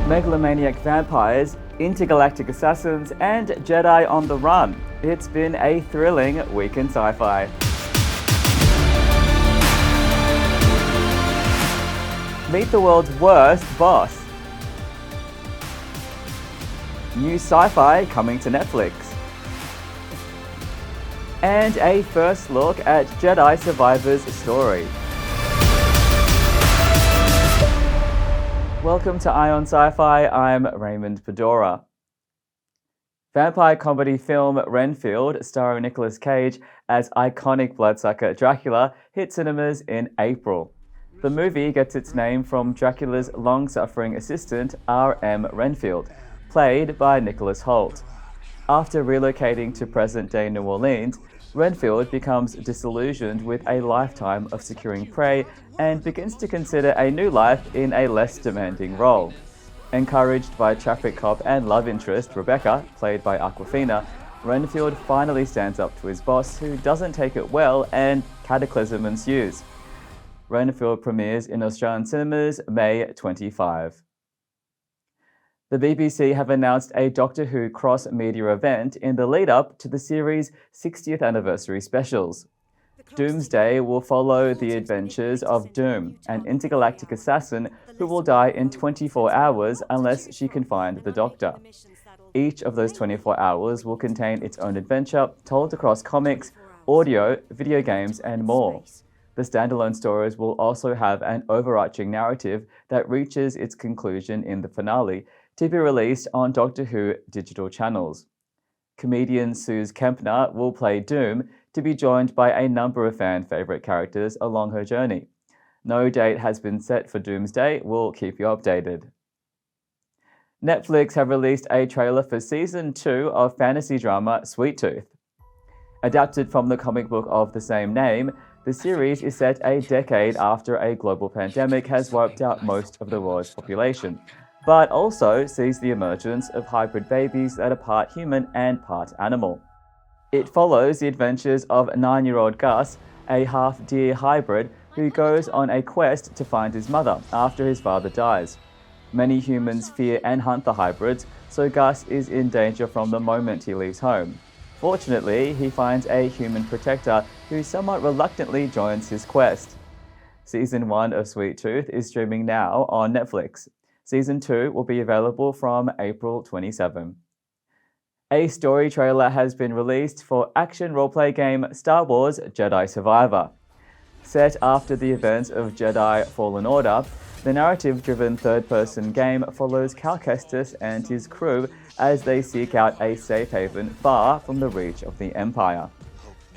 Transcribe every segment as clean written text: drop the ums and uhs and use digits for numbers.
megalomaniac vampires, intergalactic assassins, and Jedi on the run. It's been a thrilling week in sci-fi. Meet the world's worst boss. New sci-fi coming to Netflix. And a first look at Jedi Survivor's story. Welcome to Eye on Sci-Fi, I'm Raymond Pedora. Vampire comedy film Renfield, starring Nicolas Cage as iconic bloodsucker Dracula, hit cinemas in April. The movie gets its name from Dracula's long-suffering assistant, R.M. Renfield, played by Nicholas Hoult. After relocating to present-day New Orleans, Renfield becomes disillusioned with a lifetime of securing prey and begins to consider a new life in a less demanding role. Encouraged by traffic cop and love interest Rebecca, played by Awkwafina, Renfield finally stands up to his boss, who doesn't take it well, and cataclysm ensues. Renfield premieres in Australian cinemas May 25. The BBC have announced a Doctor Who cross-media event in the lead-up to the series' 60th anniversary specials. Doomsday will follow the adventures of Doom, an intergalactic assassin who will die in 24 hours unless she can find the Doctor. Each of those 24 hours will contain its own adventure, told across comics, audio, video games, and more. The standalone stories will also have an overarching narrative that reaches its conclusion in the finale, to be released on Doctor Who digital channels. Comedian Suze Kempner will play Doom, to be joined by a number of fan favourite characters along her journey. No date has been set for Doomsday, we'll keep you updated. Netflix have released a trailer for Season 2 of fantasy drama Sweet Tooth. Adapted from the comic book of the same name, the series is set a decade after a global pandemic has wiped out most of the world's population, but also sees the emergence of hybrid babies that are part human and part animal. It follows the adventures of 9-year-old Gus, a half-deer hybrid who goes on a quest to find his mother after his father dies. Many humans fear and hunt the hybrids, so Gus is in danger from the moment he leaves home. Fortunately, he finds a human protector who somewhat reluctantly joins his quest. Season 1 of Sweet Tooth is streaming now on Netflix. Season 2 will be available from April 27. A story trailer has been released for action roleplay game Star Wars Jedi Survivor. Set after the events of Jedi Fallen Order, the narrative-driven third-person game follows Cal Kestis and his crew as they seek out a safe haven far from the reach of the Empire.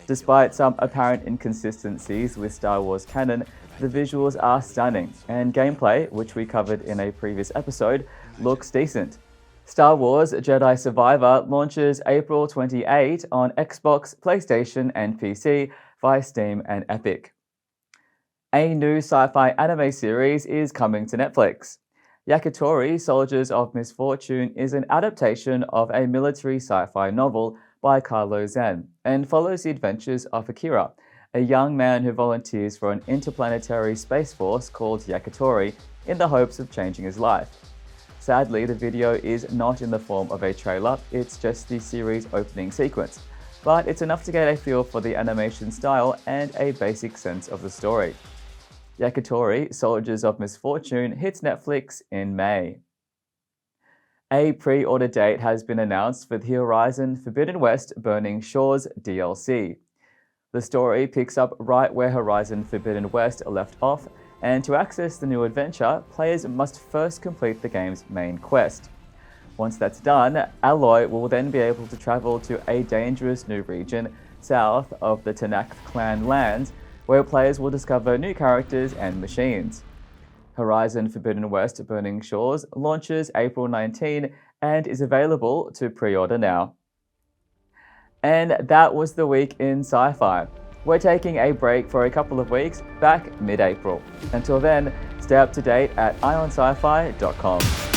Despite some apparent inconsistencies with Star Wars canon, the visuals are stunning, and gameplay, which we covered in a previous episode, looks decent. Star Wars Jedi Survivor launches April 28 on Xbox, PlayStation, and PC via Steam and Epic. A new sci-fi anime series is coming to Netflix. Yakitori, Soldiers of Misfortune is an adaptation of a military sci-fi novel by Carlo Zen and follows the adventures of Akira, a young man who volunteers for an interplanetary space force called Yakitori in the hopes of changing his life. Sadly, the video is not in the form of a trailer, it's just the series' opening sequence, but it's enough to get a feel for the animation style and a basic sense of the story. Yakitori, Soldiers of Misfortune hits Netflix in May. A pre-order date has been announced for the Horizon Forbidden West Burning Shores DLC. The story picks up right where Horizon Forbidden West left off, and to access the new adventure, players must first complete the game's main quest. Once that's done, Aloy will then be able to travel to a dangerous new region south of the Tanakh clan lands, where players will discover new characters and machines. Horizon Forbidden West Burning Shores launches April 19 and is available to pre-order now. And that was the week in sci-fi. We're taking a break for a couple of weeks, back mid-April. Until then, stay up to date at ionsci-fi.com.